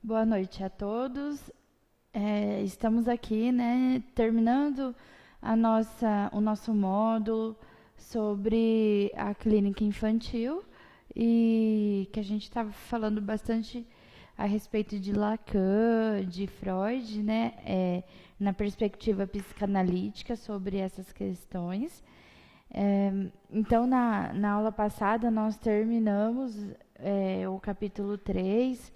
Boa noite a todos. Estamos aqui, né, terminando o nosso módulo sobre a clínica infantil e que a gente estava falando bastante a respeito de Lacan, de Freud, né, na perspectiva psicanalítica sobre essas questões. Então, na aula passada, nós terminamos o capítulo 3,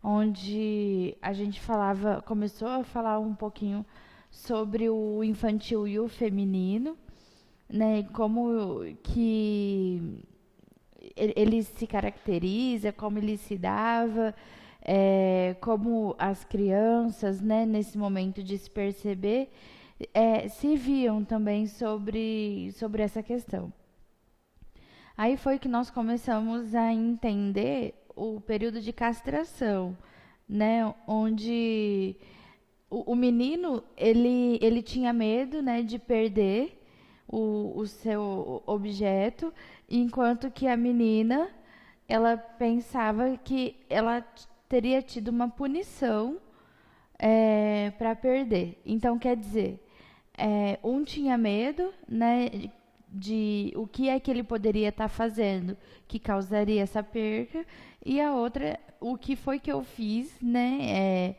onde a gente começou a falar um pouquinho sobre o infantil e o feminino, né, e como que ele se caracteriza, como ele se dava, como as crianças, né, nesse momento de se perceber, se viam também sobre essa questão. Aí foi que nós começamos a entender o período de castração, né, onde o menino ele tinha medo, né, de perder o seu objeto, enquanto que a menina ela pensava que ela teria tido uma punição para perder. Então, quer dizer, um tinha medo, né, de o que é que ele poderia estar fazendo que causaria essa perca, e a outra, o que foi que eu fiz, né?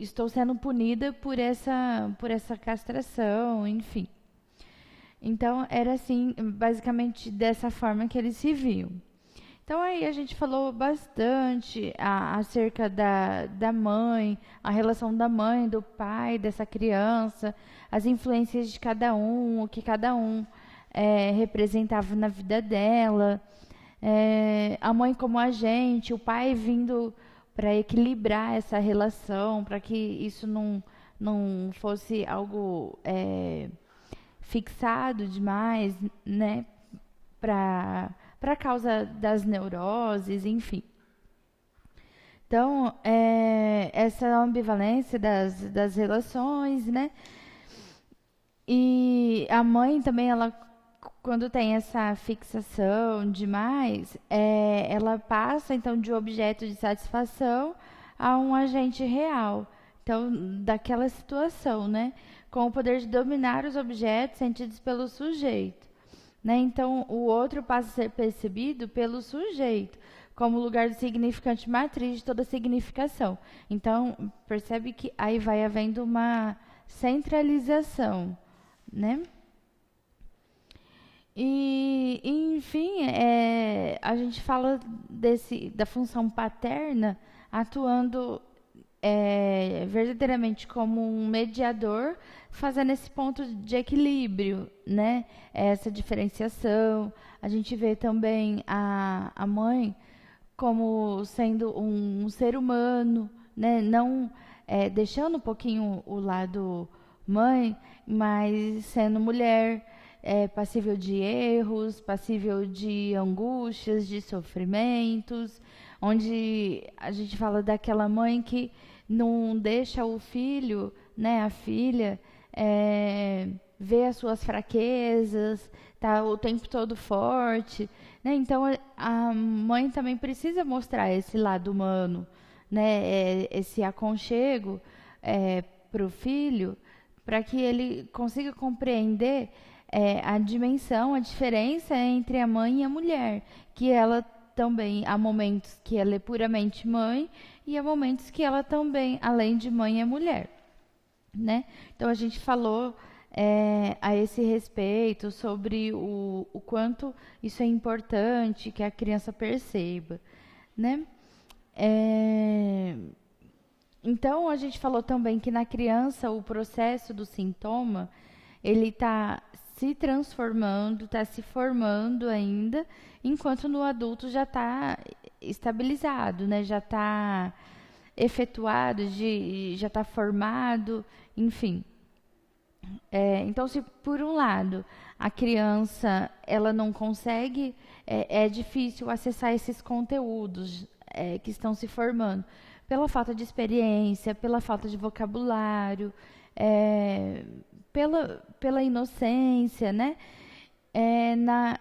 Estou sendo punida por essa castração, enfim. Então, era assim, basicamente dessa forma que eles se viam. Então aí a gente falou bastante acerca da mãe, a relação da mãe, do pai, dessa criança, as influências de cada um, o que cada um representava na vida dela, a mãe como agente, o pai vindo para equilibrar essa relação, para que isso não fosse algo fixado demais, né, para causa das neuroses, enfim. Então, essa ambivalência das relações, né? E a mãe também, ela, quando tem essa fixação demais, ela passa, então, de objeto de satisfação a um agente real. Então, daquela situação, né? Com o poder de dominar os objetos sentidos pelo sujeito. Né? Então, o outro passa a ser percebido pelo sujeito, como lugar do significante matriz de toda significação. Então, percebe que aí vai havendo uma centralização, né? E enfim, a gente fala da função paterna atuando verdadeiramente como um mediador, fazendo esse ponto de equilíbrio, né? Essa diferenciação. A gente vê também a mãe como sendo um ser humano, né? Não deixando um pouquinho o lado mãe, mas sendo mulher, passível de erros, passível de angústias, de sofrimentos, onde a gente fala daquela mãe que não deixa o filho, né, a filha, ver as suas fraquezas, tá o tempo todo forte, né? Então a mãe também precisa mostrar esse lado humano, né? Esse aconchego para o filho, para que ele consiga compreender a dimensão, a diferença entre a mãe e a mulher, que ela também há momentos que ela é puramente mãe e há momentos que ela também, além de mãe, é mulher, né? Então a gente falou a esse respeito sobre o quanto isso é importante que a criança perceba, né? Então a gente falou também que na criança o processo do sintoma ele está se transformando, está se formando ainda, enquanto no adulto já está estabilizado, né? Já está efetuado, já está formado, enfim. Então, se por um lado a criança ela não consegue, é difícil acessar esses conteúdos que estão se formando pela falta de experiência, pela falta de vocabulário, pela inocência, né?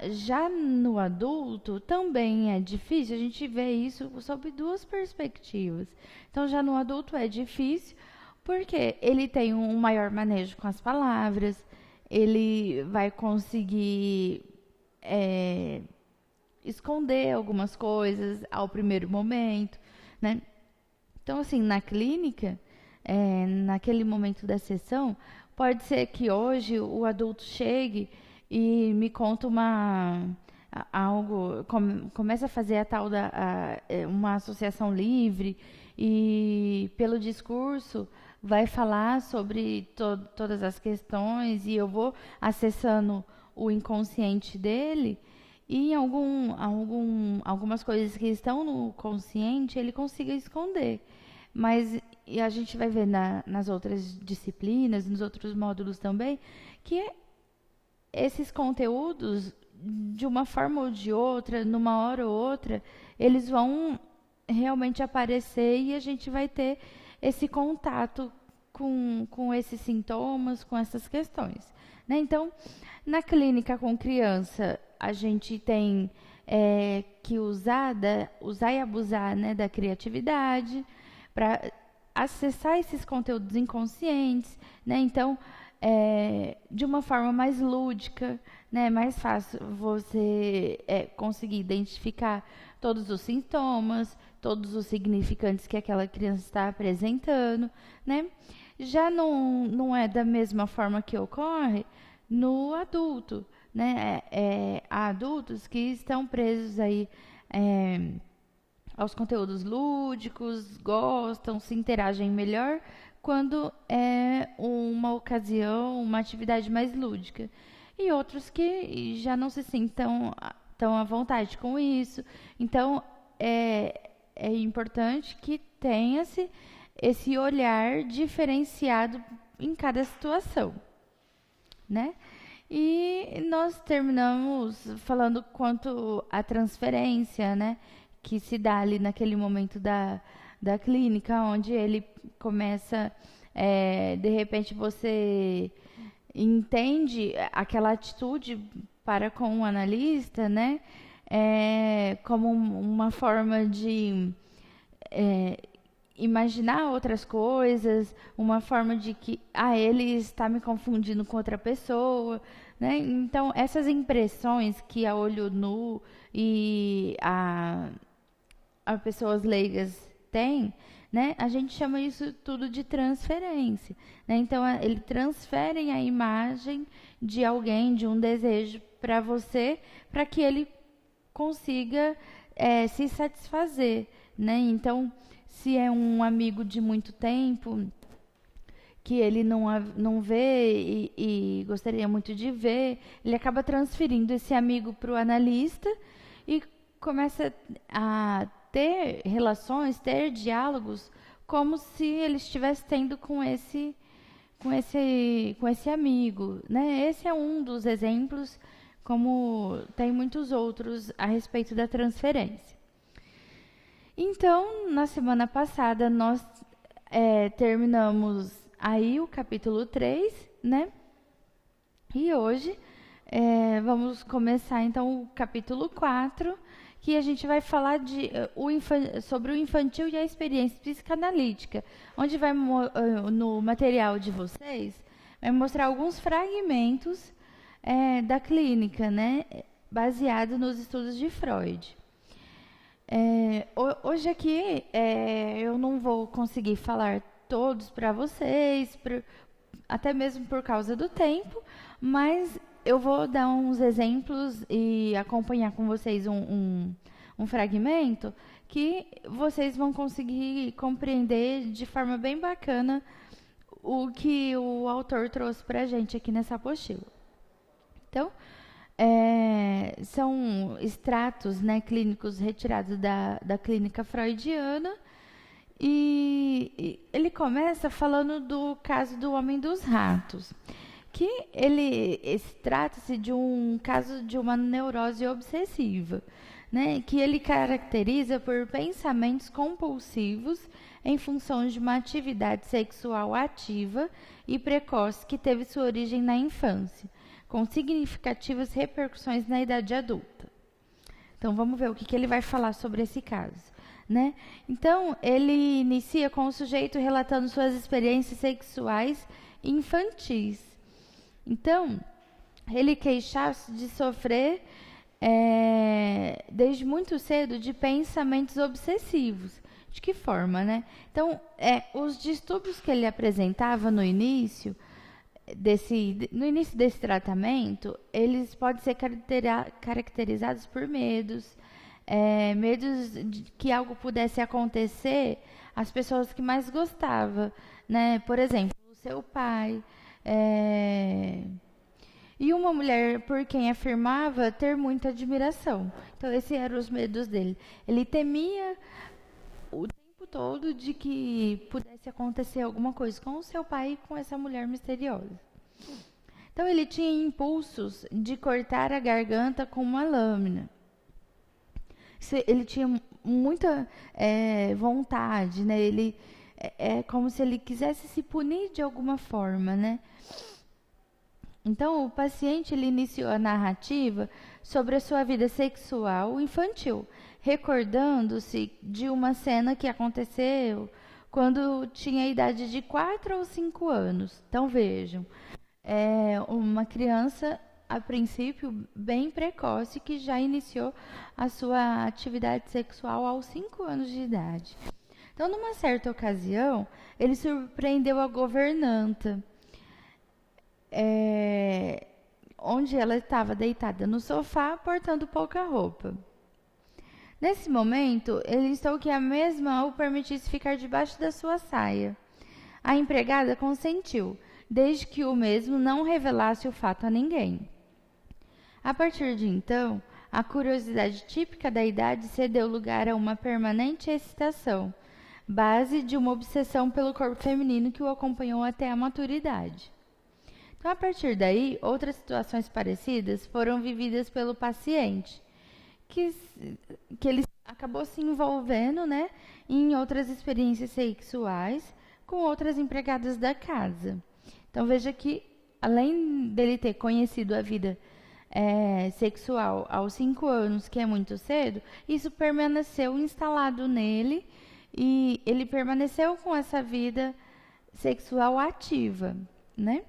Já no adulto também é difícil, a gente vê isso sob duas perspectivas. Então, já no adulto é difícil, porque ele tem um maior manejo com as palavras, ele vai conseguir é, esconder algumas coisas ao primeiro momento, né? Então, assim, na clínica, naquele momento da sessão, pode ser que hoje o adulto chegue e me conta algo, começa a fazer a tal uma associação livre e pelo discurso vai falar sobre todas as questões e eu vou acessando o inconsciente dele e algumas coisas que estão no consciente ele consiga esconder. Mas e a gente vai ver nas outras disciplinas, nos outros módulos também, que esses conteúdos, de uma forma ou de outra, numa hora ou outra, eles vão realmente aparecer e a gente vai ter esse contato com esses sintomas, com essas questões, né? Então, na clínica com criança, a gente tem que usar e abusar, né, da criatividade para acessar esses conteúdos inconscientes, né? Então, de uma forma mais lúdica, né? Mais fácil você conseguir identificar todos os sintomas, todos os significantes que aquela criança está apresentando, né? Já não é da mesma forma que ocorre no adulto, né? Há adultos que estão presos aí aos conteúdos lúdicos, gostam, se interagem melhor quando é uma ocasião, uma atividade mais lúdica. E outros que já não se sintam tão à vontade com isso. Então, é importante que tenha-se esse olhar diferenciado em cada situação, né? E nós terminamos falando quanto à transferência, né? Que se dá ali naquele momento da clínica, onde ele começa, de repente você entende aquela atitude para com o analista, né? Como uma forma de imaginar outras coisas, uma forma de que ele está me confundindo com outra pessoa, né? Então, essas impressões que a olho nu e a pessoas leigas têm, né? A gente chama isso tudo de transferência, né? Então, eles transferem a imagem de alguém, de um desejo para você, para que ele consiga se satisfazer, né? Então, se é um amigo de muito tempo que ele não vê e gostaria muito de ver, ele acaba transferindo esse amigo para o analista e começa a ter relações, ter diálogos, como se ele estivesse tendo com esse amigo, né? Esse é um dos exemplos, como tem muitos outros a respeito da transferência. Então, na semana passada, nós terminamos aí o capítulo 3, né? E hoje vamos começar, então, o capítulo 4, que a gente vai falar sobre o infantil e a experiência psicanalítica, onde vai, no material de vocês, vai mostrar alguns fragmentos da clínica, né? Baseado nos estudos de Freud. Hoje aqui eu não vou conseguir falar todos para vocês, até mesmo por causa do tempo, mas eu vou dar uns exemplos e acompanhar com vocês um fragmento que vocês vão conseguir compreender de forma bem bacana o que o autor trouxe para a gente aqui nessa apostila. Então, são extratos, né, clínicos retirados da clínica freudiana e ele começa falando do caso do homem dos ratos, que trata-se de um caso de uma neurose obsessiva, né, que ele caracteriza por pensamentos compulsivos em função de uma atividade sexual ativa e precoce que teve sua origem na infância, com significativas repercussões na idade adulta. Então, vamos ver o que ele vai falar sobre esse caso, né? Então, ele inicia com o sujeito relatando suas experiências sexuais infantis. Então, ele queixava-se de sofrer, desde muito cedo, de pensamentos obsessivos. De que forma, né? Então, os distúrbios que ele apresentava no início desse tratamento, eles podem ser caracterizados por medos, medos de que algo pudesse acontecer às pessoas que mais gostava, né? Por exemplo, o seu pai, e uma mulher por quem afirmava ter muita admiração. Então, esses eram os medos dele. Ele temia o tempo todo de que pudesse acontecer alguma coisa com o seu pai e com essa mulher misteriosa. Então, ele tinha impulsos de cortar a garganta com uma lâmina. Ele tinha muita vontade, né? Ele é como se ele quisesse se punir de alguma forma, né? Então, o paciente ele iniciou a narrativa sobre a sua vida sexual infantil, recordando-se de uma cena que aconteceu quando tinha a idade de 4 ou 5 anos. Então, vejam, uma criança, a princípio, bem precoce, que já iniciou a sua atividade sexual aos 5 anos de idade. Então, numa certa ocasião, ele surpreendeu a governanta, onde ela estava deitada no sofá, portando pouca roupa. Nesse momento, ele instou que a mesma o permitisse ficar debaixo da sua saia. A empregada consentiu, desde que o mesmo não revelasse o fato a ninguém. A partir de então, a curiosidade típica da idade cedeu lugar a uma permanente excitação, base de uma obsessão pelo corpo feminino que o acompanhou até a maturidade. Então, a partir daí, outras situações parecidas foram vividas pelo paciente, que ele acabou se envolvendo, né, em outras experiências sexuais com outras empregadas da casa. Então, veja que, além dele ter conhecido a vida sexual aos 5 anos, que é muito cedo, isso permaneceu instalado nele e ele permaneceu com essa vida sexual ativa, né?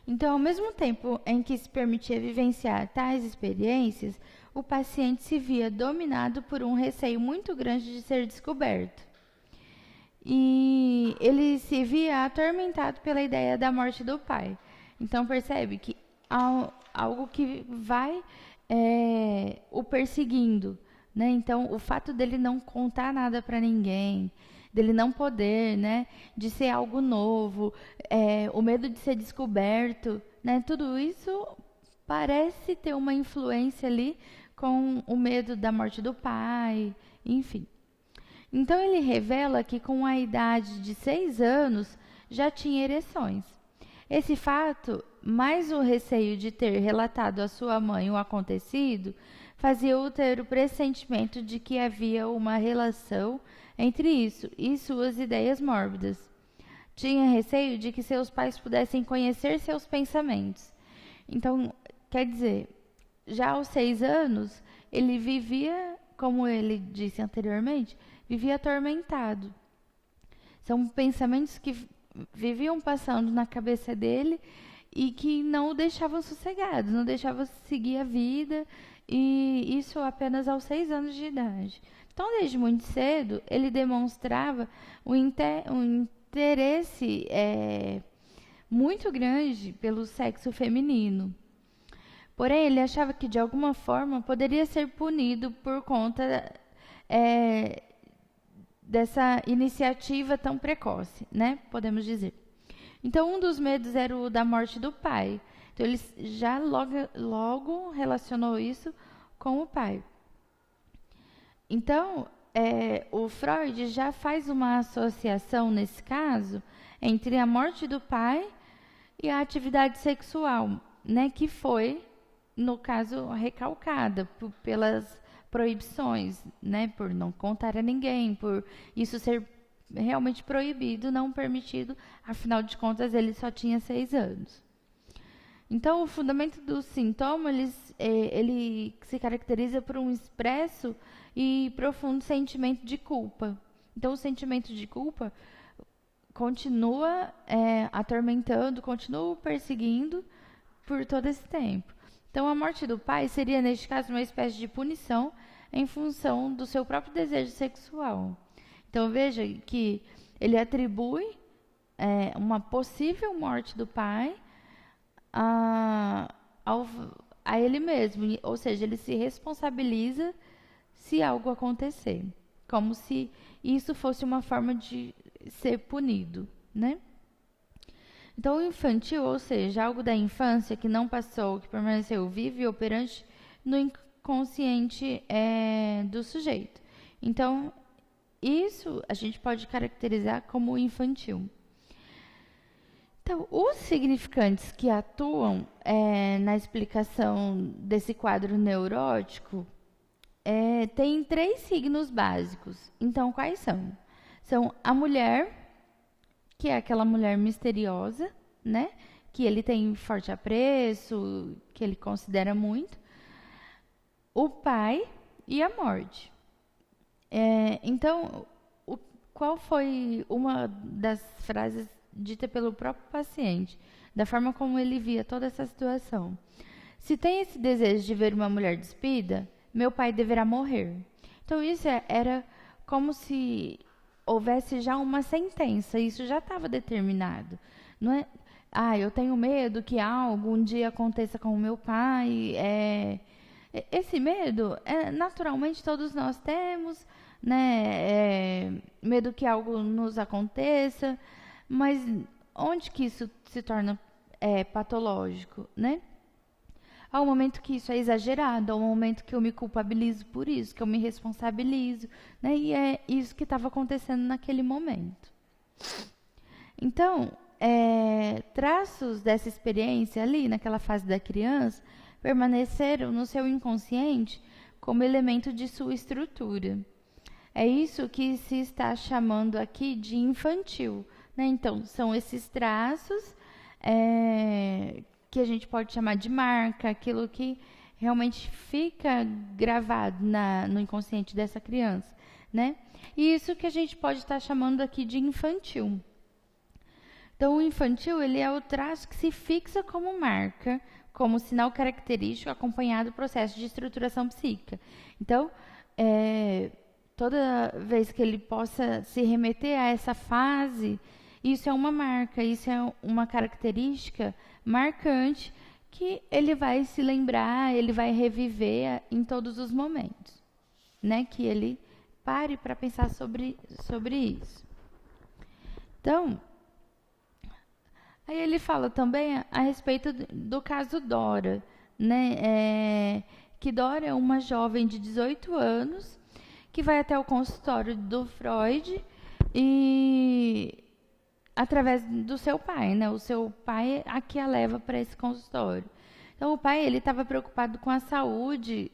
Então, ao mesmo tempo em que se permitia vivenciar tais experiências, o paciente se via dominado por um receio muito grande de ser descoberto. E ele se via atormentado pela ideia da morte do pai. Então, percebe que há algo que vai o perseguindo, né? Então, o fato dele não contar nada para ninguém, dele não poder, né, de ser algo novo, o medo de ser descoberto, né, tudo isso parece ter uma influência ali com o medo da morte do pai, enfim. Então, ele revela que com a idade de 6 anos já tinha ereções. Esse fato, mais o receio de ter relatado à sua mãe o acontecido, fazia-o ter o pressentimento de que havia uma relação entre isso e suas ideias mórbidas. Tinha receio de que seus pais pudessem conhecer seus pensamentos. Então, quer dizer, já aos 6 anos, ele vivia, como ele disse anteriormente, vivia atormentado. São pensamentos que viviam passando na cabeça dele e que não o deixavam sossegado, não deixavam seguir a vida, e isso apenas aos 6 anos de idade. Então, desde muito cedo, ele demonstrava um interesse muito grande pelo sexo feminino. Porém, ele achava que, de alguma forma, poderia ser punido por conta dessa iniciativa tão precoce, né? Podemos dizer. Então, um dos medos era o da morte do pai. Então, ele já logo relacionou isso com o pai. Então, o Freud já faz uma associação, nesse caso, entre a morte do pai e a atividade sexual, né? Que foi, no caso, recalcada pelas proibições, né? Por não contar a ninguém, por isso ser realmente proibido, não permitido, afinal de contas ele só tinha 6 anos. Então, o fundamento do sintoma, ele se caracteriza por um expresso e profundo sentimento de culpa. Então, o sentimento de culpa continua atormentando, continua perseguindo por todo esse tempo. Então, a morte do pai seria, neste caso, uma espécie de punição em função do seu próprio desejo sexual. Então, veja que ele atribui uma possível morte do pai a, a ele mesmo, ou seja, ele se responsabiliza se algo acontecer, como se isso fosse uma forma de ser punido, né? Então, o infantil, ou seja, algo da infância que não passou, que permaneceu vivo e operante no inconsciente do sujeito. Então, isso a gente pode caracterizar como infantil. Então, os significantes que atuam na explicação desse quadro neurótico têm 3 signos básicos. Então, quais são? São a mulher, que é aquela mulher misteriosa, né? Que ele tem forte apreço, que ele considera muito. O pai e a morte. Então, qual foi uma das frases dita pelo próprio paciente, da forma como ele via toda essa situação? Se tem esse desejo de ver uma mulher despida, meu pai deverá morrer. Então, isso era como se houvesse já uma sentença, isso já estava determinado. Não é, eu tenho medo que algo um dia aconteça com o meu pai. Esse medo, naturalmente, todos nós temos, né? Medo que algo nos aconteça, mas onde que isso se torna patológico, né? Há um momento que isso é exagerado, há um momento que eu me culpabilizo por isso, que eu me responsabilizo, né? E é isso que estava acontecendo naquele momento. Então, traços dessa experiência ali, naquela fase da criança, permaneceram no seu inconsciente como elemento de sua estrutura. É isso que se está chamando aqui de infantil, né? Então, são esses traços que a gente pode chamar de marca, aquilo que realmente fica gravado no inconsciente dessa criança, né? E isso que a gente pode estar chamando aqui de infantil. Então, o infantil, ele é o traço que se fixa como marca, como sinal característico acompanhado do processo de estruturação psíquica. Então, toda vez que ele possa se remeter a essa fase, isso é uma marca, isso é uma característica marcante que ele vai se lembrar, ele vai reviver em todos os momentos, né? Que ele pare para pensar sobre isso. Então, aí ele fala também a respeito do caso Dora, né? Que Dora é uma jovem de 18 anos que vai até o consultório do Freud e através do seu pai, né? O seu pai a que a leva para esse consultório. Então, o pai ele estava preocupado com a saúde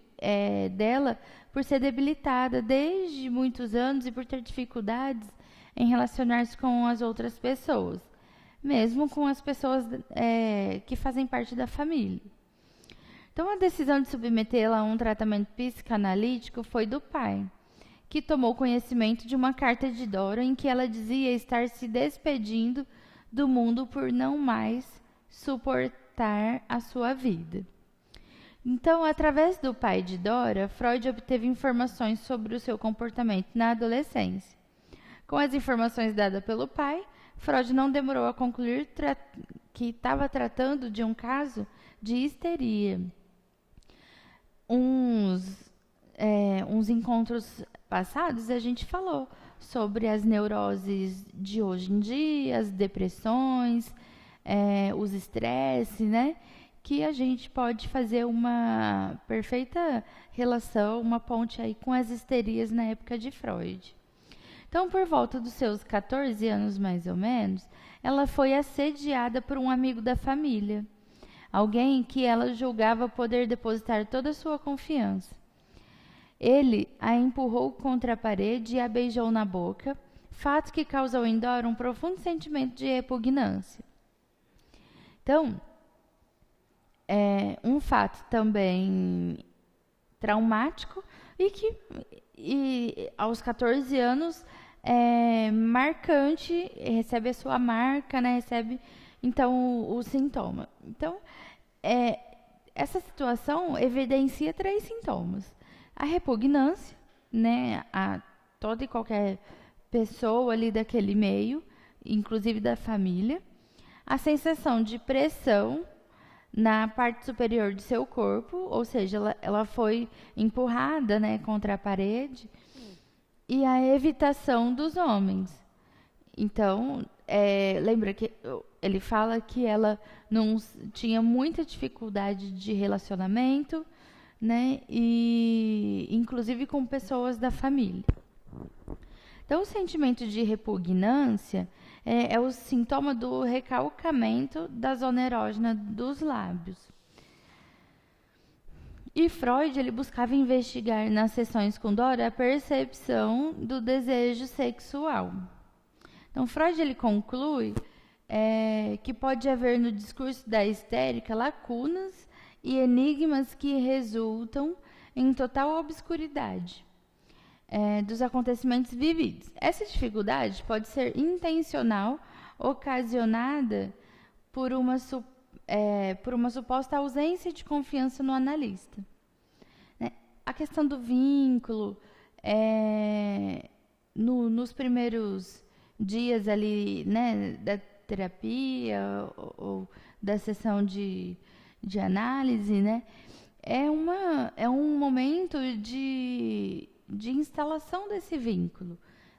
dela por ser debilitada desde muitos anos e por ter dificuldades em relacionar-se com as outras pessoas, mesmo com as pessoas que fazem parte da família. Então, a decisão de submetê-la a um tratamento psicanalítico foi do pai, que tomou conhecimento de uma carta de Dora em que ela dizia estar se despedindo do mundo por não mais suportar a sua vida. Então, através do pai de Dora, Freud obteve informações sobre o seu comportamento na adolescência. Com as informações dadas pelo pai, Freud não demorou a concluir que estava tratando de um caso de histeria. Uns encontros passados, a gente falou sobre as neuroses de hoje em dia, as depressões, os estresses, né? Que a gente pode fazer uma perfeita relação, uma ponte aí com as histerias na época de Freud. Então, por volta dos seus 14 anos, mais ou menos, ela foi assediada por um amigo da família, alguém que ela julgava poder depositar toda a sua confiança. Ele a empurrou contra a parede e a beijou na boca, fato que causou em Dora um profundo sentimento de repugnância. Então, um fato também traumático e aos 14 anos é marcante, recebe a sua marca, né? Recebe então o sintoma. Então, é, essa situação evidencia 3 sintomas: a repugnância, né? A toda e qualquer pessoa ali daquele meio, inclusive da família, a sensação de pressão na parte superior de seu corpo, ou seja, ela foi empurrada, né, contra a parede, e a evitação dos homens. Então, lembra que ele fala que ela não tinha muita dificuldade de relacionamento, né, e inclusive com pessoas da família. Então, o sentimento de repugnância é o sintoma do recalcamento da zona erógena dos lábios. E Freud ele buscava investigar nas sessões com Dora a percepção do desejo sexual. Então, Freud ele conclui que pode haver no discurso da histérica lacunas e enigmas que resultam em total obscuridade dos acontecimentos vividos. Essa dificuldade pode ser intencional, ocasionada por uma suposta ausência de confiança no analista. A questão do vínculo, nos primeiros dias ali, né, da terapia ou da sessão de análise, né, é um momento de instalação desse vínculo,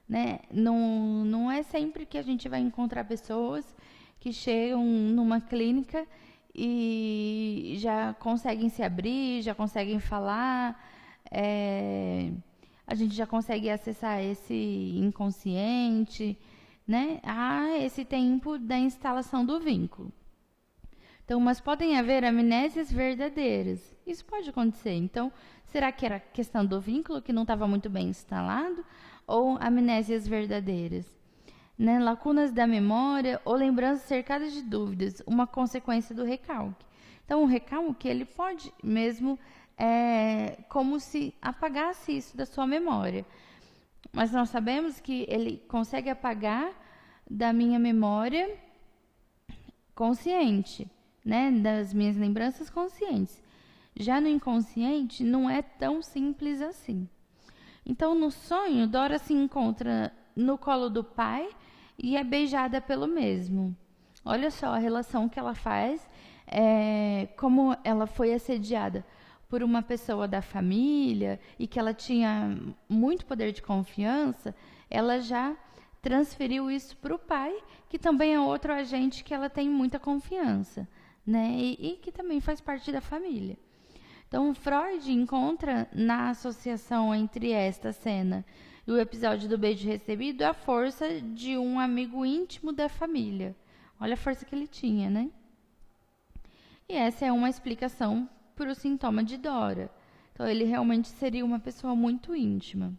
né? Não é sempre que a gente vai encontrar pessoas que chegam numa clínica e já conseguem se abrir, já conseguem falar, a gente já consegue acessar esse inconsciente, né? Há esse tempo da instalação do vínculo. Então, mas podem haver amnésias verdadeiras. Isso pode acontecer. Então, será que era questão do vínculo que não estava muito bem instalado? Ou amnésias verdadeiras? Né? Lacunas da memória ou lembranças cercadas de dúvidas, uma consequência do recalque. Então, o recalque ele pode mesmo como se apagasse isso da sua memória. Mas nós sabemos que ele consegue apagar da minha memória consciente, né? Das minhas lembranças conscientes. Já no inconsciente, não é tão simples assim. Então, no sonho, Dora se encontra no colo do pai e é beijada pelo mesmo. Olha só a relação que ela faz, como ela foi assediada por uma pessoa da família e que ela tinha muito poder de confiança, ela já transferiu isso para o pai, que também é outro agente que ela tem muita confiança, né? E que também faz parte da família. Então, Freud encontra na associação entre esta cena e o episódio do beijo recebido a força de um amigo íntimo da família. Olha a força que ele tinha, né? E essa é uma explicação para o sintoma de Dora. Então, ele realmente seria uma pessoa muito íntima.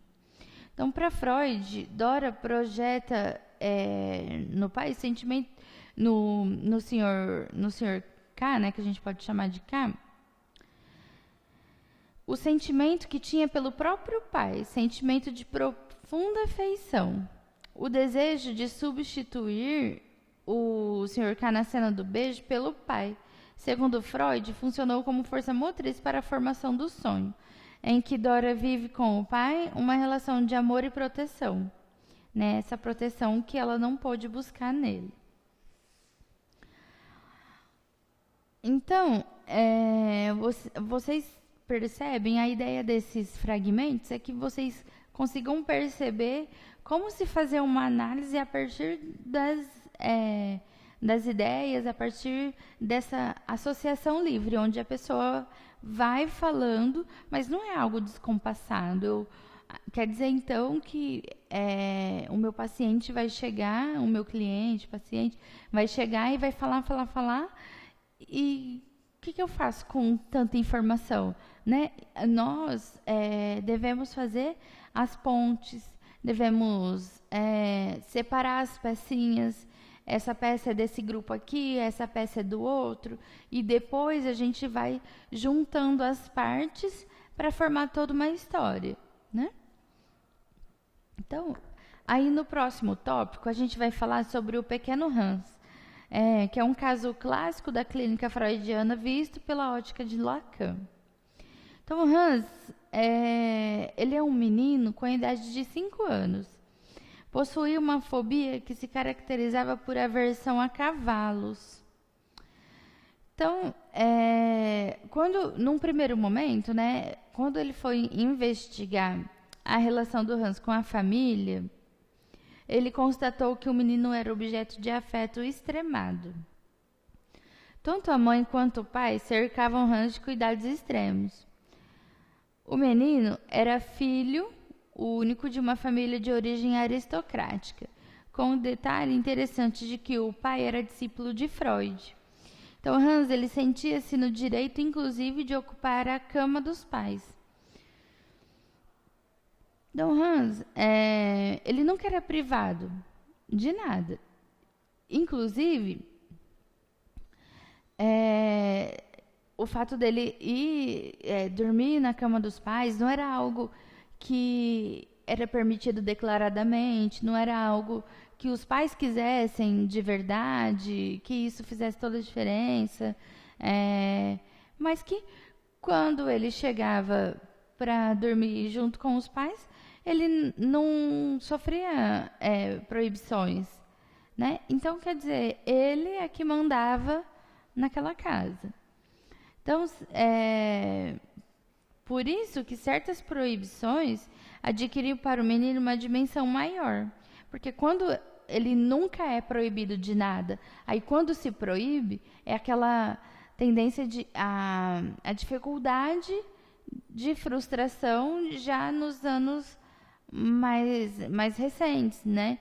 Então, para Freud, Dora projeta no pai sentimento, no senhor K, né, que a gente pode chamar de K, o sentimento que tinha pelo próprio pai, sentimento de profunda afeição, o desejo de substituir o Sr. K na cena do beijo pelo pai. Segundo Freud, funcionou como força motriz para a formação do sonho, em que Dora vive com o pai uma relação de amor e proteção, né? Essa proteção que ela não pôde buscar nele. Então, vocês percebem, a ideia desses fragmentos é que vocês consigam perceber como se fazer uma análise a partir das ideias, a partir dessa associação livre, onde a pessoa vai falando, mas não é algo descompassado. Quer dizer, então, que o meu paciente vai chegar, o meu cliente, paciente, vai chegar e vai falar, e o que eu faço com tanta informação? Né? Nós devemos fazer as pontes, devemos separar as pecinhas, essa peça é desse grupo aqui, essa peça é do outro, e depois a gente vai juntando as partes para formar toda uma história, né? Então, aí no próximo tópico a gente vai falar sobre o pequeno Hans, que é um caso clássico da clínica freudiana visto pela ótica de Lacan. Então, Hans, ele é um menino com a idade de 5 anos. Possuía uma fobia que se caracterizava por aversão a cavalos. Então, num primeiro momento, né, quando ele foi investigar a relação do Hans com a família, ele constatou que o menino era objeto de afeto extremado. Tanto a mãe quanto o pai cercavam Hans de cuidados extremos. O menino era filho único de uma família de origem aristocrática, com um detalhe interessante de que o pai era discípulo de Freud. Então, Hans ele sentia-se no direito, inclusive, de ocupar a cama dos pais. Então, Hans, ele nunca era privado de nada. Inclusive, o fato dele ir dormir na cama dos pais não era algo que era permitido declaradamente, não era algo que os pais quisessem de verdade, que isso fizesse toda a diferença, mas que quando ele chegava para dormir junto com os pais, ele não sofria proibições, né? Então, quer dizer, ele é que mandava naquela casa. Então, por isso que certas proibições adquiriam para o menino uma dimensão maior. Porque quando ele nunca é proibido de nada, aí quando se proíbe, é aquela tendência a dificuldade de frustração já nos anos mais recentes, né?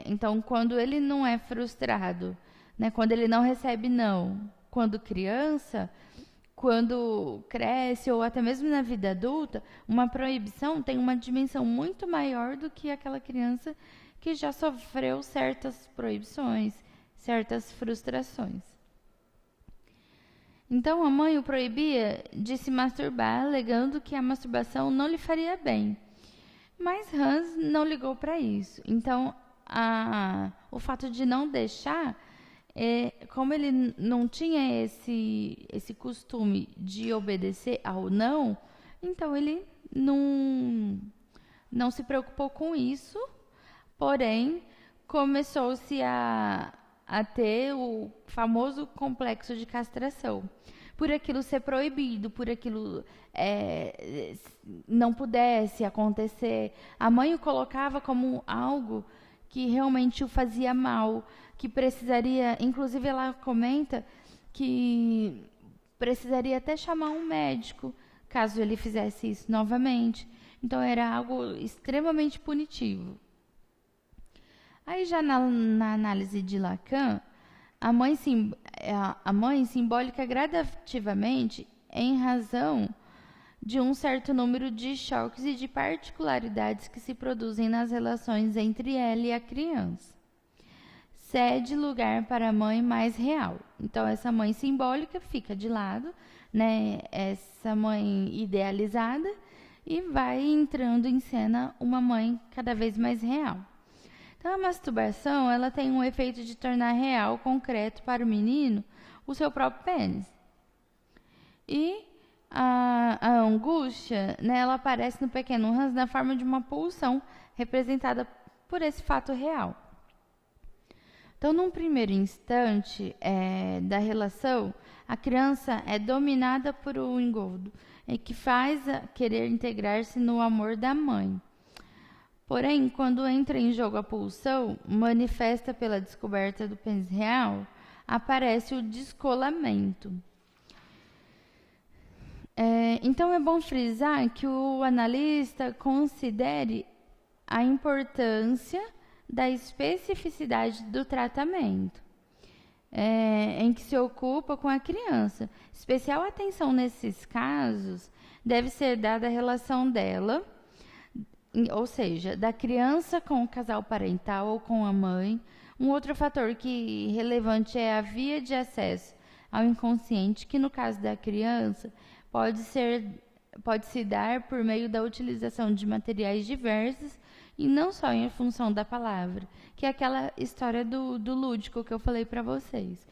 Então, quando ele não é frustrado, né? Quando ele não recebe não, quando criança, quando cresce ou até mesmo na vida adulta, uma proibição tem uma dimensão muito maior do que aquela criança que já sofreu certas proibições, certas frustrações. Então a mãe o proibia de se masturbar, alegando que a masturbação não lhe faria bem. Mas Hans não ligou para isso. Então o fato de não deixar, como ele não tinha esse costume de obedecer ao não, então ele não se preocupou com isso, porém começou-se a ter o famoso complexo de castração. Por aquilo ser proibido, por aquilo não pudesse acontecer, a mãe o colocava como algo que realmente o fazia mal, que precisaria, inclusive ela comenta que precisaria até chamar um médico caso ele fizesse isso novamente. Então era algo extremamente punitivo. Aí já na análise de Lacan, a mãe simbólica gradativamente em razão de um certo número de choques e de particularidades que se produzem nas relações entre ela e a criança. Cede lugar para a mãe mais real. Então, essa mãe simbólica fica de lado, né? Essa mãe idealizada, e vai entrando em cena uma mãe cada vez mais real. Então, a masturbação ela tem um efeito de tornar real, concreto para o menino, o seu próprio pênis. E a angústia, né, ela aparece no pequeno Hans na forma de uma pulsão representada por esse fato real. Então, num primeiro instante da relação, a criança é dominada por um engodo, que faz querer integrar-se no amor da mãe. Porém, quando entra em jogo a pulsão, manifesta pela descoberta do pênis real, aparece o descolamento. Então, é bom frisar que o analista considere a importância da especificidade do tratamento em que se ocupa com a criança. Especial atenção nesses casos deve ser dada à relação dela, ou seja, da criança com o casal parental ou com a mãe. Um outro fator que relevante é a via de acesso ao inconsciente, que no caso da criança pode se dar por meio da utilização de materiais diversos e não só em função da palavra, que é aquela história do lúdico que eu falei para vocês.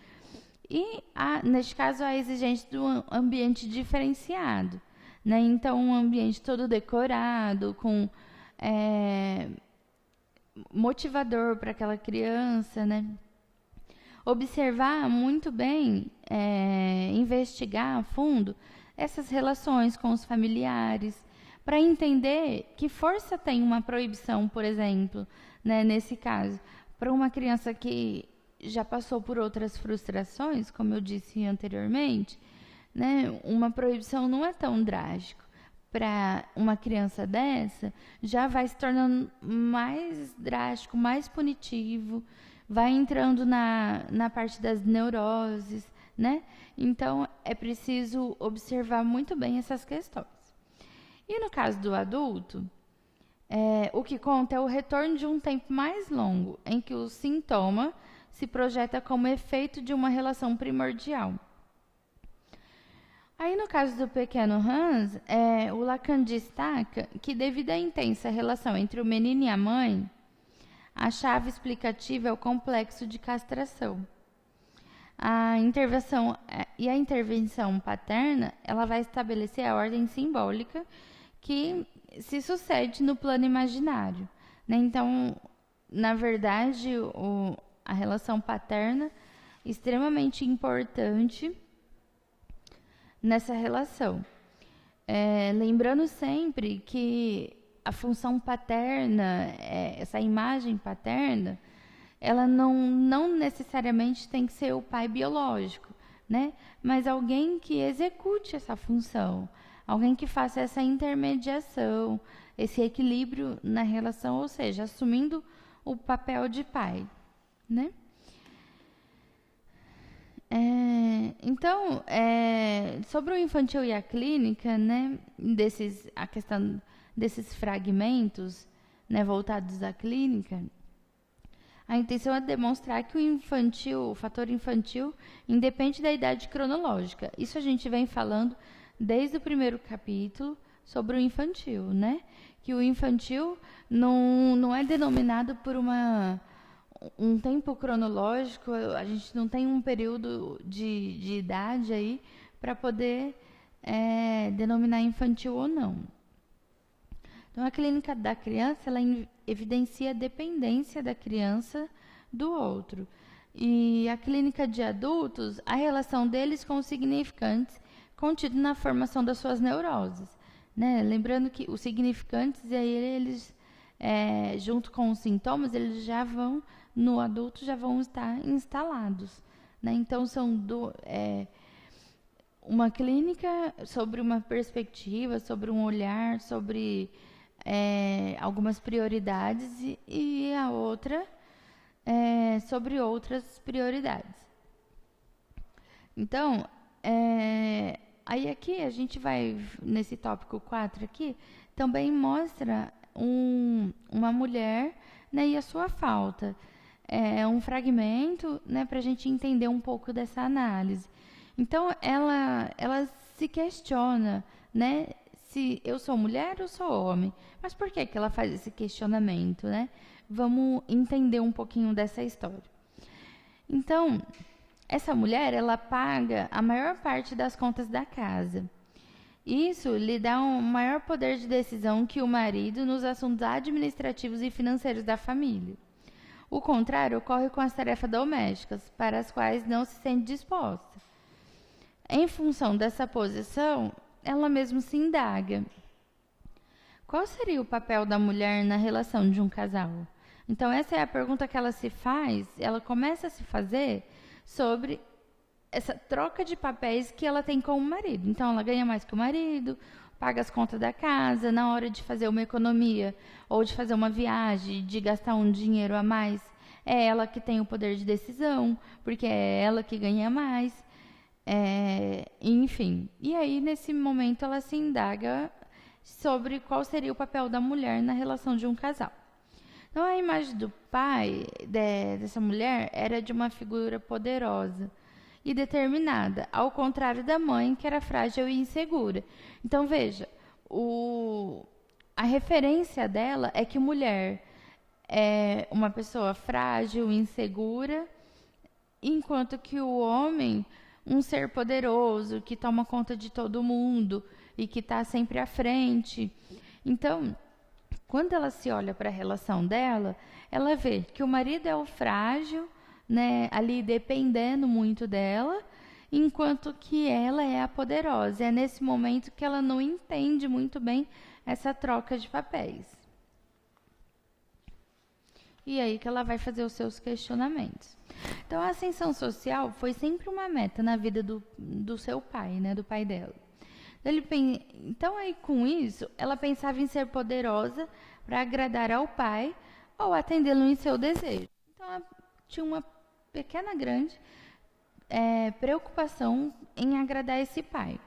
E, neste caso, a exigência do ambiente diferenciado, né? Então, um ambiente todo decorado, com motivador para aquela criança, né? Observar muito bem, investigar a fundo essas relações com os familiares, para entender que força tem uma proibição, por exemplo, né, nesse caso, para uma criança que já passou por outras frustrações, como eu disse anteriormente, né, uma proibição não é tão drástico. Para uma criança dessa, já vai se tornando mais drástico, mais punitivo, vai entrando na parte das neuroses, né? Então, é preciso observar muito bem essas questões. E no caso do adulto, o que conta é o retorno de um tempo mais longo, em que o sintoma se projeta como efeito de uma relação primordial. Aí, no caso do pequeno Hans, o Lacan destaca que, devido à intensa relação entre o menino e a mãe, a chave explicativa é o complexo de castração. A intervenção paterna, ela vai estabelecer a ordem simbólica que se sucede no plano imaginário, né? Então, na verdade, a relação paterna é extremamente importante nessa relação. Lembrando sempre que a função paterna, essa imagem paterna, ela não necessariamente tem que ser o pai biológico, né? Mas alguém que execute essa função, alguém que faça essa intermediação, esse equilíbrio na relação, ou seja, assumindo o papel de pai, né? Então, sobre o infantil e a clínica, né, a questão desses fragmentos, né, voltados à clínica, a intenção é demonstrar que o fator infantil, independe da idade cronológica. Isso a gente vem falando desde o primeiro capítulo sobre o infantil, né? Que o infantil não é denominado por um tempo cronológico, a gente não tem um período de idade aí para poder denominar infantil ou não. Então, a clínica da criança, ela evidencia a dependência da criança do outro. E a clínica de adultos, a relação deles com os significantes contido na formação das suas neuroses, né? Lembrando que os significantes, aí eles, junto com os sintomas, eles já vão, no adulto, já vão estar instalados, né? Então, são uma clínica sobre uma perspectiva, sobre um olhar, sobre algumas prioridades e a outra sobre outras prioridades. Então, aí aqui a gente vai, nesse tópico 4 aqui, também mostra uma mulher, né, e a sua falta. É um fragmento, né, para a gente entender um pouco dessa análise. Então, ela se questiona, né, se eu sou mulher ou sou homem. Mas por que ela faz esse questionamento, né? Vamos entender um pouquinho dessa história. Então, essa mulher, ela paga a maior parte das contas da casa. Isso lhe dá um maior poder de decisão que o marido nos assuntos administrativos e financeiros da família. O contrário ocorre com as tarefas domésticas, para as quais não se sente disposta. Em função dessa posição, ela mesma se indaga: qual seria o papel da mulher na relação de um casal? Então, essa é a pergunta que ela se faz, ela começa a se fazer sobre essa troca de papéis que ela tem com o marido. Então, ela ganha mais que o marido, paga as contas da casa, na hora de fazer uma economia ou de fazer uma viagem, de gastar um dinheiro a mais, é ela que tem o poder de decisão, porque é ela que ganha mais. Enfim, e aí nesse momento ela se indaga sobre qual seria o papel da mulher na relação de um casal. Então, a imagem do pai dessa mulher era de uma figura poderosa e determinada, ao contrário da mãe, que era frágil e insegura. Então, veja, a referência dela é que mulher é uma pessoa frágil, insegura, enquanto que o homem, um ser poderoso, que toma conta de todo mundo e que está sempre à frente. Então, quando ela se olha para a relação dela, ela vê que o marido é o frágil, né, ali dependendo muito dela, enquanto que ela é a poderosa. É nesse momento que ela não entende muito bem essa troca de papéis. E aí que ela vai fazer os seus questionamentos. Então, a ascensão social foi sempre uma meta na vida do seu pai, né, do pai dela. Então, aí com isso, ela pensava em ser poderosa para agradar ao pai ou atendê-lo em seu desejo. Então, ela tinha uma pequena, grande preocupação em agradar esse pai.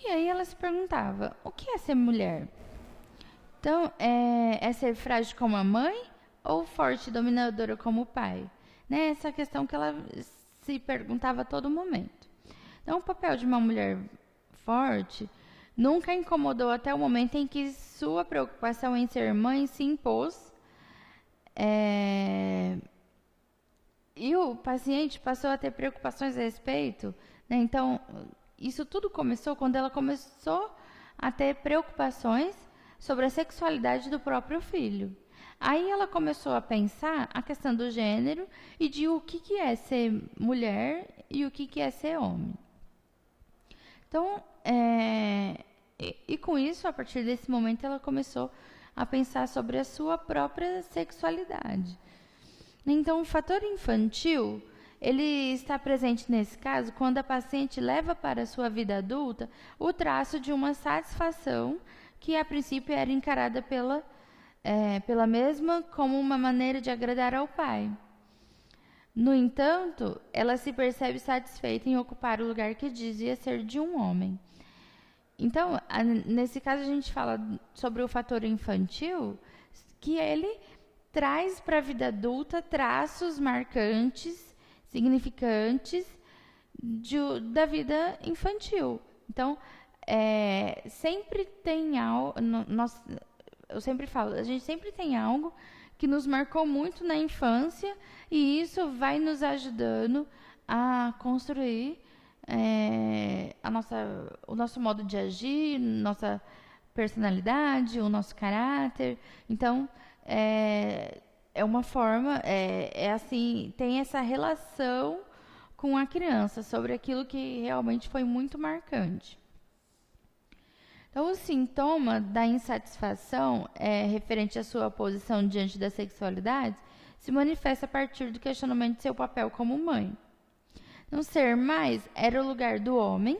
E aí ela se perguntava, o que é ser mulher? Então, é ser frágil como a mãe ou forte e dominadora como o pai? Né? Essa questão que ela se perguntava a todo momento. Então, o papel de uma mulher forte nunca incomodou até o momento em que sua preocupação em ser mãe se impôs. E o paciente passou a ter preocupações a respeito. Né? Então, isso tudo começou quando ela começou a ter preocupações sobre a sexualidade do próprio filho. Aí ela começou a pensar a questão do gênero e de o que é ser mulher e o que é ser homem. Então, e com isso, a partir desse momento, ela começou a pensar sobre a sua própria sexualidade. Então, o fator infantil, ele está presente nesse caso quando a paciente leva para a sua vida adulta o traço de uma satisfação que a princípio era encarada pela mesma como uma maneira de agradar ao pai. No entanto, ela se percebe satisfeita em ocupar o lugar que dizia ser de um homem. Então, nesse caso, a gente fala sobre o fator infantil, que ele traz para a vida adulta traços marcantes, significantes da vida infantil. Então, sempre tem algo, eu sempre falo, a gente sempre tem algo que nos marcou muito na infância e isso vai nos ajudando a construir o nosso modo de agir, nossa personalidade, o nosso caráter. Então, é uma forma, assim, tem essa relação com a criança sobre aquilo que realmente foi muito marcante. Então, o sintoma da insatisfação referente à sua posição diante da sexualidade se manifesta a partir do questionamento de seu papel como mãe. Não ser mais era o lugar do homem,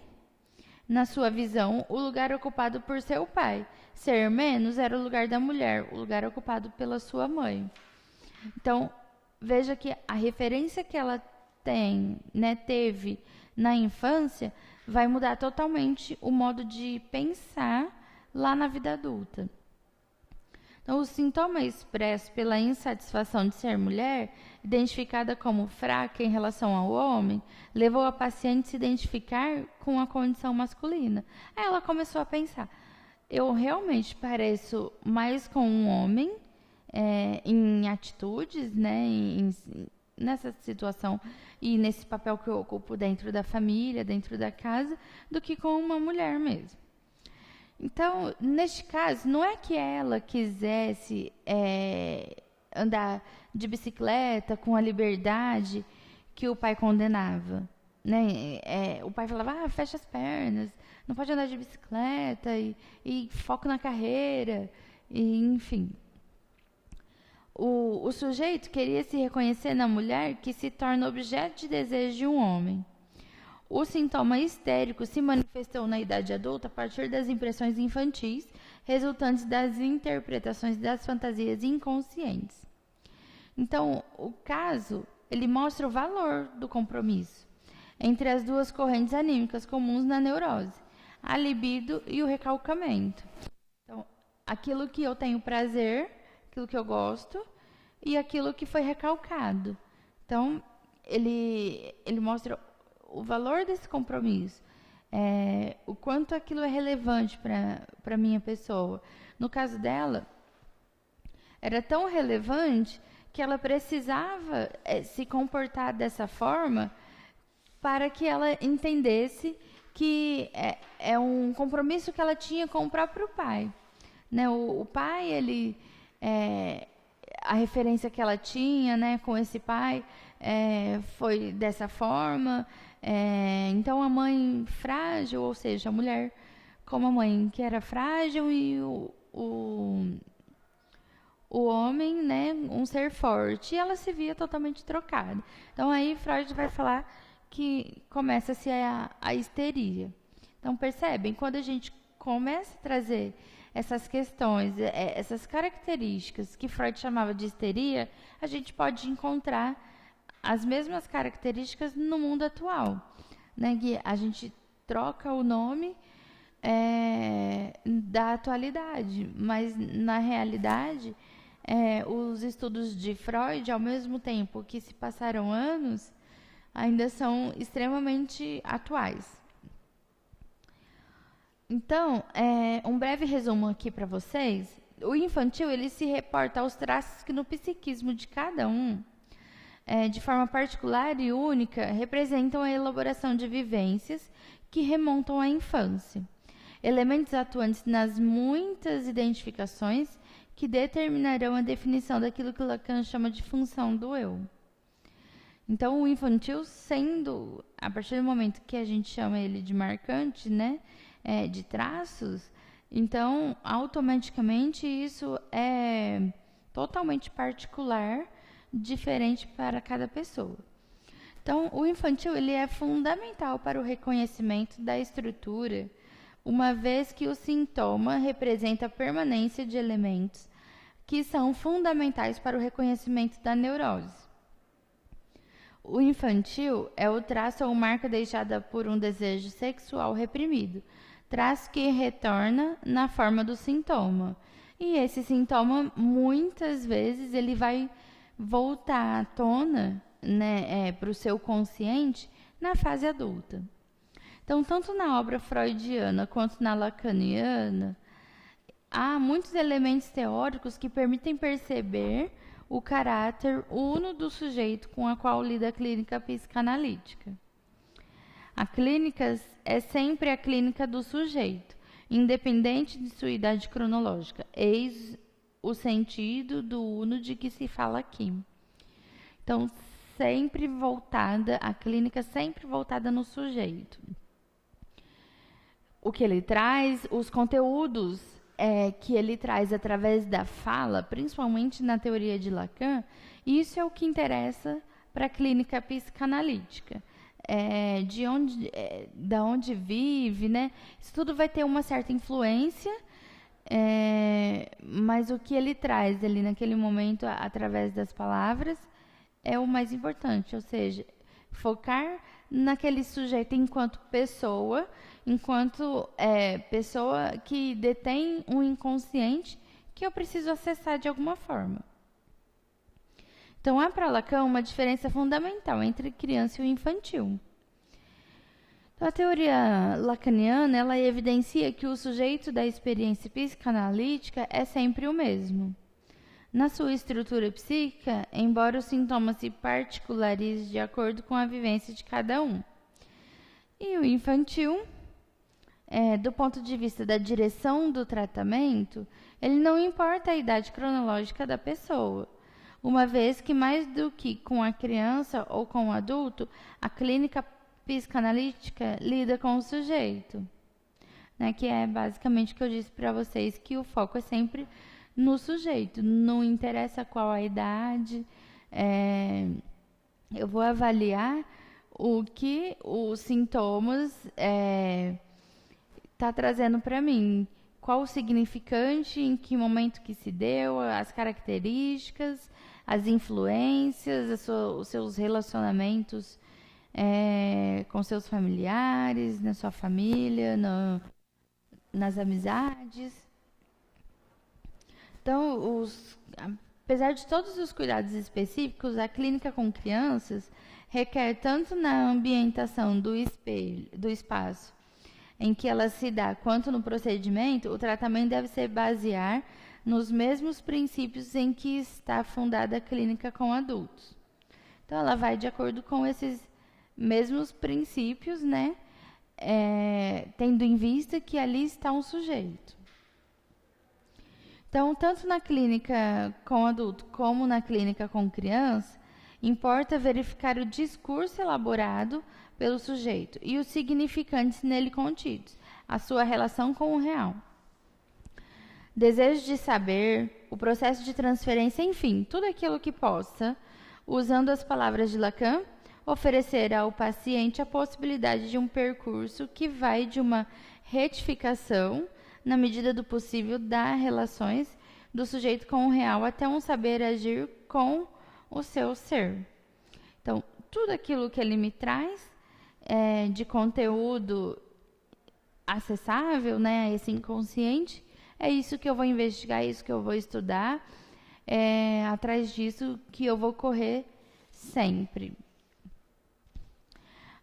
na sua visão, o lugar ocupado por seu pai. Ser menos era o lugar da mulher, o lugar ocupado pela sua mãe. Então, veja que a referência que ela teve na infância vai mudar totalmente o modo de pensar lá na vida adulta. Então, o sintoma expresso pela insatisfação de ser mulher, identificada como fraca em relação ao homem, levou a paciente a se identificar com a condição masculina. Aí ela começou a pensar, eu realmente pareço mais com um homem em atitudes, né, nessa situação e nesse papel que eu ocupo dentro da família, dentro da casa, do que com uma mulher mesmo. Então, neste caso, não é que ela quisesse andar de bicicleta com a liberdade que o pai condenava. Né? O pai falava, fecha as pernas, não pode andar de bicicleta e foco na carreira, enfim. O sujeito queria se reconhecer na mulher que se torna objeto de desejo de um homem. O sintoma histérico se manifestou na idade adulta a partir das impressões infantis, resultantes das interpretações das fantasias inconscientes. Então, o caso, ele mostra o valor do compromisso entre as duas correntes anímicas comuns na neurose. a libido e o recalcamento. Então, aquilo que eu tenho prazer, aquilo que eu gosto e aquilo que foi recalcado. Então, ele mostra o valor desse compromisso, o quanto aquilo é relevante para a minha pessoa. No caso dela, era tão relevante que ela precisava se comportar dessa forma para que ela entendesse que é um compromisso que ela tinha com o próprio pai. Né? O pai, ele, a referência que ela tinha, né, com esse pai foi dessa forma. Então, a mãe frágil, ou seja, a mulher como a mãe que era frágil e o homem, né, um ser forte, e ela se via totalmente trocada. Então, aí Freud vai falar que começa-se a histeria. Então, percebem? Quando a gente começa a trazer essas questões, essas características que Freud chamava de histeria, a gente pode encontrar as mesmas características no mundo atual. Né? Que a gente troca o nome da atualidade, mas, na realidade, os estudos de Freud, ao mesmo tempo que se passaram anos, ainda são extremamente atuais. Então, um breve resumo aqui para vocês. O infantil, ele se reporta aos traços que no psiquismo de cada um, de forma particular e única, representam a elaboração de vivências que remontam à infância. Elementos atuantes nas muitas identificações que determinarão a definição daquilo que Lacan chama de função do eu. Então, o infantil, sendo, a partir do momento que a gente chama ele de marcante, né, de traços, então, automaticamente, isso é totalmente particular, diferente para cada pessoa. Então, o infantil, ele é fundamental para o reconhecimento da estrutura, uma vez que o sintoma representa a permanência de elementos que são fundamentais para o reconhecimento da neurose. O infantil é o traço ou marca deixada por um desejo sexual reprimido, traço que retorna na forma do sintoma. E esse sintoma, muitas vezes, ele vai voltar à tona, né, para o seu consciente na fase adulta. Então, tanto na obra freudiana quanto na lacaniana, há muitos elementos teóricos que permitem perceber o caráter uno do sujeito com a qual lida a clínica psicanalítica. A clínica é sempre a clínica do sujeito, independente de sua idade cronológica. Eis o sentido do uno de que se fala aqui. Então, sempre voltada, a clínica sempre voltada no sujeito. O que ele traz, os conteúdos que ele traz através da fala, principalmente na teoria de Lacan, isso é o que interessa para a clínica psicanalítica. Da onde vive, né? Isso tudo vai ter uma certa influência, mas o que ele traz ali naquele momento, através das palavras, é o mais importante, ou seja, focar naquele sujeito enquanto pessoa que detém um inconsciente que eu preciso acessar de alguma forma. Então, há para Lacan uma diferença fundamental entre criança e o infantil. Então, a teoria lacaniana, ela evidencia que o sujeito da experiência psicanalítica é sempre o mesmo. Na sua estrutura psíquica, embora o sintoma se particularize de acordo com a vivência de cada um. E o infantil, do ponto de vista da direção do tratamento, ele não importa a idade cronológica da pessoa, uma vez que mais do que com a criança ou com o adulto, a clínica psicanalítica lida com o sujeito, né, que é basicamente o que eu disse para vocês, que o foco é sempre no sujeito, não interessa qual a idade, eu vou avaliar o que os sintomas está trazendo para mim, qual o significante, em que momento que se deu, as características, as influências, os seus relacionamentos com seus familiares, na sua família, nas amizades. Então, apesar de todos os cuidados específicos, a clínica com crianças requer tanto na ambientação do espaço em que ela se dá, quanto no procedimento, o tratamento deve se basear nos mesmos princípios em que está fundada a clínica com adultos. Então, ela vai de acordo com esses mesmos princípios, né? Tendo em vista que ali está um sujeito. Então, tanto na clínica com adulto como na clínica com criança, importa verificar o discurso elaborado pelo sujeito e os significantes nele contidos, a sua relação com o real. Desejo de saber, o processo de transferência, enfim, tudo aquilo que possa, usando as palavras de Lacan, oferecer ao paciente a possibilidade de um percurso que vai de uma retificação, na medida do possível, das relações do sujeito com o real até um saber agir com o seu ser. Então, tudo aquilo que ele me traz de conteúdo acessável, né, esse inconsciente, é isso que eu vou investigar, é isso que eu vou estudar, atrás disso que eu vou correr sempre.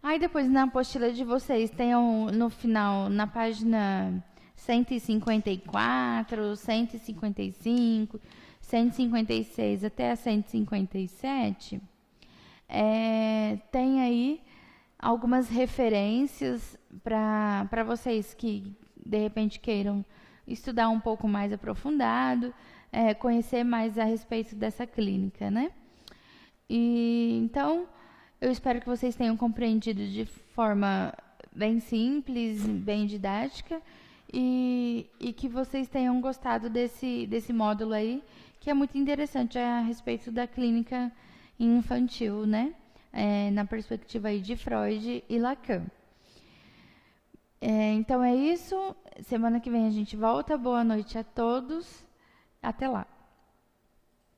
Aí depois na apostila de vocês tem no final, na página 154, 155, 156 até a 157, tem aí algumas referências para vocês que de repente queiram estudar um pouco mais aprofundado, conhecer mais a respeito dessa clínica, né? E então, eu espero que vocês tenham compreendido de forma bem simples, bem didática, e que vocês tenham gostado desse módulo aí, que é muito interessante a respeito da clínica infantil, né? Na perspectiva aí de Freud e Lacan. Então é isso. Semana que vem a gente volta. Boa noite a todos. Até lá.